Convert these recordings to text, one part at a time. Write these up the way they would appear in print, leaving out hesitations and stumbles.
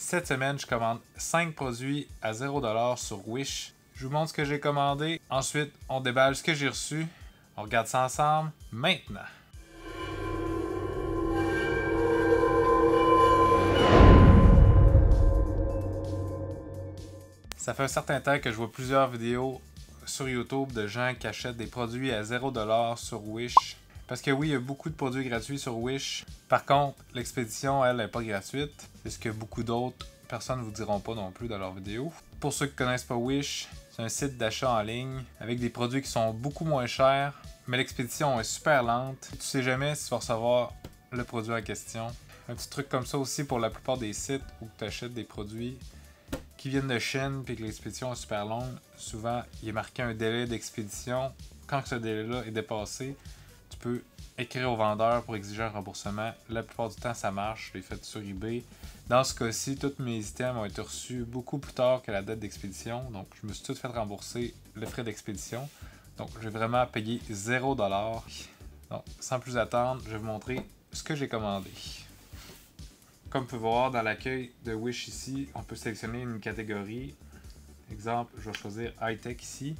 Cette semaine, je commande 5 produits à 0$ sur Wish. Je vous montre ce que j'ai commandé. Ensuite, on déballe ce que j'ai reçu. On regarde ça ensemble maintenant. Ça fait un certain temps que je vois plusieurs vidéos sur YouTube de gens qui achètent des produits à 0$ sur Wish. Parce que oui, il y a beaucoup de produits gratuits sur Wish. Par contre, l'expédition, elle, n'est pas gratuite. C'est ce que beaucoup d'autres personnes ne vous diront pas non plus dans leurs vidéos. Pour ceux qui ne connaissent pas Wish, c'est un site d'achat en ligne avec des produits qui sont beaucoup moins chers, mais l'expédition est super lente. Tu sais jamais si tu vas recevoir le produit en question. Un petit truc comme ça aussi pour la plupart des sites où tu achètes des produits qui viennent de Chine et que l'expédition est super longue. Souvent, il est marqué un délai d'expédition. Quand ce délai-là est dépassé, tu peux écrire au vendeur pour exiger un remboursement. La plupart du temps, ça marche. Je l'ai fait sur eBay. Dans ce cas-ci, tous mes items ont été reçus beaucoup plus tard que la date d'expédition. Donc, je me suis tout fait rembourser le frais d'expédition. Donc, j'ai vraiment payé 0$. Donc, sans plus attendre, je vais vous montrer ce que j'ai commandé. Comme vous pouvez voir dans l'accueil de Wish ici, on peut sélectionner une catégorie. Exemple, je vais choisir High-Tech ici.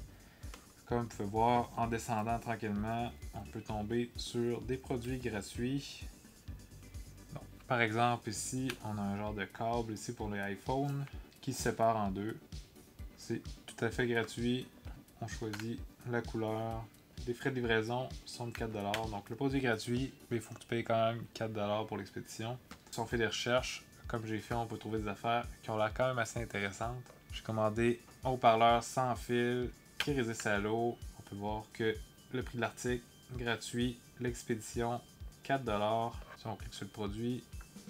Comme vous pouvez voir, en descendant tranquillement, on peut tomber sur des produits gratuits. Donc, par exemple, ici, on a un genre de câble ici pour les iPhones qui se sépare en deux. C'est tout à fait gratuit. On choisit la couleur. Les frais de livraison sont de 4$. Donc, le produit est gratuit, mais il faut que tu payes quand même 4$ pour l'expédition. Si on fait des recherches, comme j'ai fait, on peut trouver des affaires qui ont l'air quand même assez intéressantes. J'ai commandé un haut-parleur sans fil qui résiste à l'eau. On peut voir que le prix de l'article, gratuit, l'expédition, 4$. Si on clique sur le produit,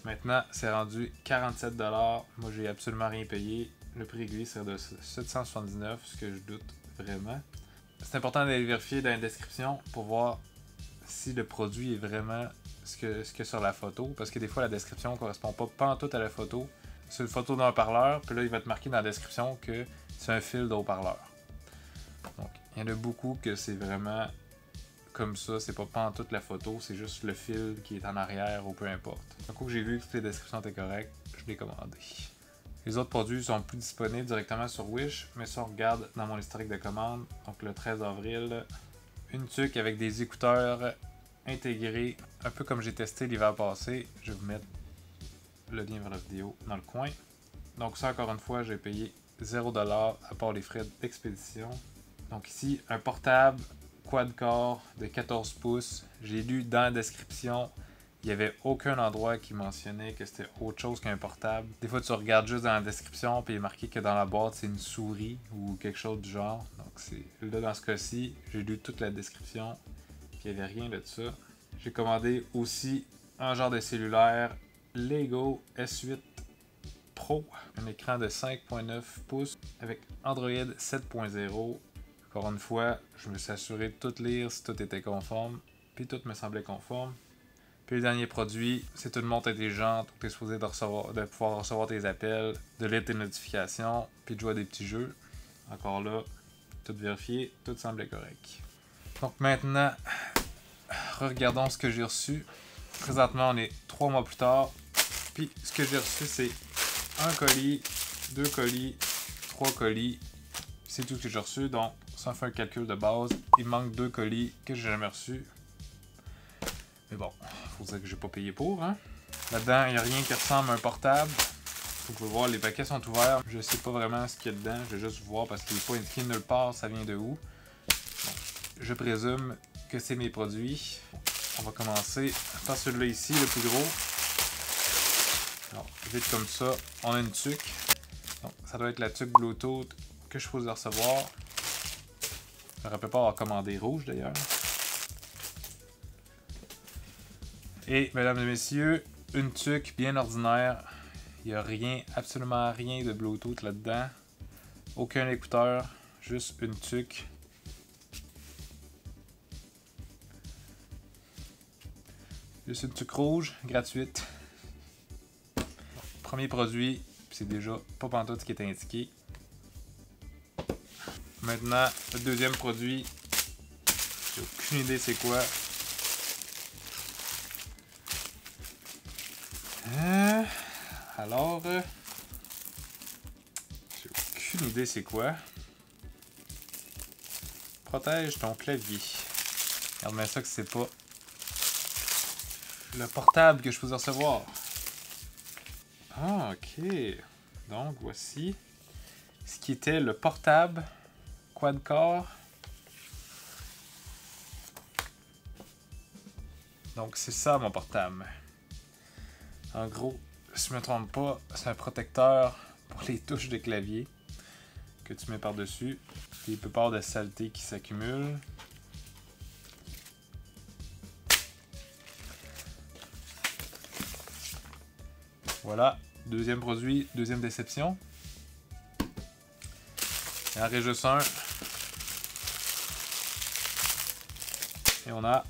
maintenant c'est rendu 47$. Moi j'ai absolument rien payé. Le prix aiguille serait de 779$, ce que je doute vraiment. C'est important d'aller vérifier dans la description pour voir si le produit est vraiment ce que sur la photo, parce que des fois la description ne correspond pas pantoute à la photo. C'est une photo d'un haut-parleur, puis là il va te marquer dans la description que c'est un fil de haut-parleur. Donc il y en a beaucoup que c'est vraiment comme ça, c'est pas pantoute la photo, c'est juste le fil qui est en arrière ou peu importe. Du coup j'ai vu que toutes les descriptions étaient correctes, je l'ai commandé. Les autres produits sont plus disponibles directement sur Wish, mais si on regarde dans mon historique de commande, donc le 13 avril, une tuque avec des écouteurs intégrés, un peu comme j'ai testé l'hiver passé. Je vais vous mettre le lien vers la vidéo dans le coin. Donc ça, encore une fois, j'ai payé 0$ à part les frais d'expédition. Donc ici, un portable quad-core de 14 pouces. J'ai lu dans la description, il n'y avait aucun endroit qui mentionnait que c'était autre chose qu'un portable. Des fois, tu regardes juste dans la description, puis il est marqué que dans la boîte, c'est une souris ou quelque chose du genre. Donc c'est là, dans ce cas-ci, j'ai lu toute la description, puis il n'y avait rien de ça. J'ai commandé aussi un genre de cellulaire Lego S8 Pro, un écran de 5.9 pouces avec Android 7.0. Encore une fois, je me suis assuré de tout lire si tout était conforme, puis tout me semblait conforme. Puis le dernier produit, c'est une montre intelligente où tu es supposé de pouvoir recevoir tes appels, de lire tes notifications, puis de jouer à des petits jeux. Encore là, tout vérifié, tout semblait correct. Donc maintenant, regardons ce que j'ai reçu. Présentement, on est 3 mois plus tard. Puis ce que j'ai reçu, c'est un colis, 2 colis, 3 colis. C'est tout ce que j'ai reçu. Donc, si on fait un calcul de base, il manque 2 colis que j'ai jamais reçus. Mais bon, faut dire que j'ai pas payé pour. Hein? Là-dedans, il n'y a rien qui ressemble à un portable. Vous pouvez voir, les paquets sont ouverts. Je sais pas vraiment ce qu'il y a dedans. Je vais juste voir parce qu'il n'est pas indiqué nulle part ça vient de où. Bon, je présume que c'est mes produits. On va commencer par celui-là ici, le plus gros. Alors, vite comme ça, on a une tuque. Donc, ça doit être la tuque Bluetooth que je suis supposé recevoir. Je ne me rappelle pas avoir commandé rouge d'ailleurs. Et mesdames et messieurs, une tuque bien ordinaire. Il n'y a rien, absolument rien de Bluetooth là-dedans. Aucun écouteur, juste une tuque. Juste une tuque rouge, gratuite. Premier produit, c'est déjà pas pantoute ce qui est indiqué. Maintenant, le deuxième produit, j'ai aucune idée c'est quoi. Alors, aucune idée c'est quoi. Protège ton clavier. Regarde bien ça que c'est pas le portable que je peux recevoir. Ah, ok. Donc, voici ce qui était le portable quad-core. Donc, c'est ça mon portable. En gros, si je me trompe pas, c'est un protecteur pour les touches de clavier que tu mets par-dessus. Il peut pas avoir de saleté qui s'accumule. Voilà, deuxième produit, deuxième déception. Il en reste juste un. Et on a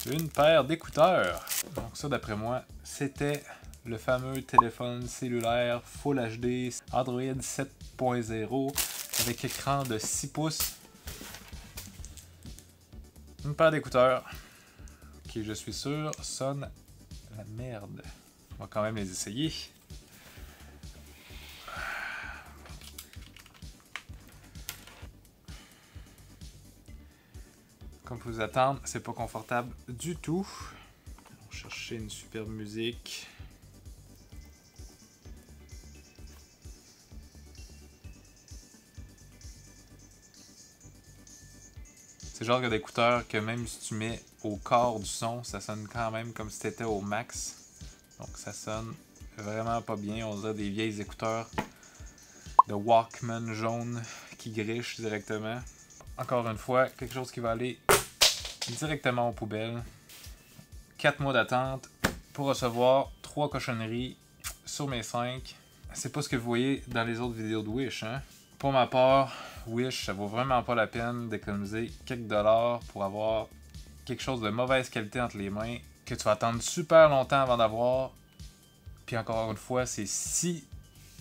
une paire d'écouteurs. Donc ça, d'après moi, c'était le fameux téléphone cellulaire Full HD Android 7.0 avec écran de 6 pouces. Une paire d'écouteurs qui, je suis sûr, sonne la merde. On va quand même les essayer. Comme vous attendre, c'est pas confortable du tout. On va chercher une superbe musique. C'est le genre d'écouteur que même si tu mets au quart du son, ça sonne quand même comme si t'étais au max. Donc ça sonne vraiment pas bien. On dirait des vieilles écouteurs de Walkman jaune qui grichent directement. Encore une fois, quelque chose qui va aller directement aux poubelles. 4 mois d'attente pour recevoir 3 cochonneries sur mes 5. C'est pas ce que vous voyez dans les autres vidéos de Wish, hein? Pour ma part, Wish, ça vaut vraiment pas la peine d'économiser quelques dollars pour avoir quelque chose de mauvaise qualité entre les mains que tu vas attendre super longtemps avant d'avoir. Puis encore une fois, c'est si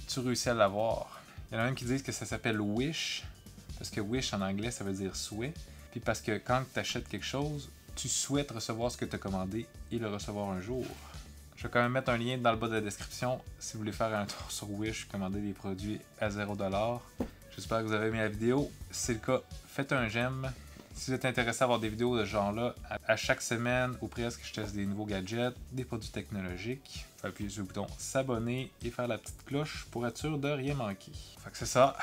tu réussis à l'avoir. Il y en a même qui disent que ça s'appelle Wish, parce que Wish en anglais ça veut dire souhait. Puis parce que quand tu achètes quelque chose, tu souhaites recevoir ce que tu as commandé et le recevoir un jour. Je vais quand même mettre un lien dans le bas de la description si vous voulez faire un tour sur Wish, commander des produits à 0$. J'espère que vous avez aimé la vidéo. Si c'est le cas, faites un j'aime. Si vous êtes intéressé à avoir des vidéos de ce genre-là, à chaque semaine ou presque, je teste des nouveaux gadgets, des produits technologiques. Faut appuyer sur le bouton s'abonner et faire la petite cloche pour être sûr de rien manquer. Fait que c'est ça.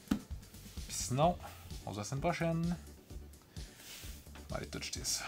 Puis sinon, on se voit la semaine prochaine. On va aller tout jeter ça.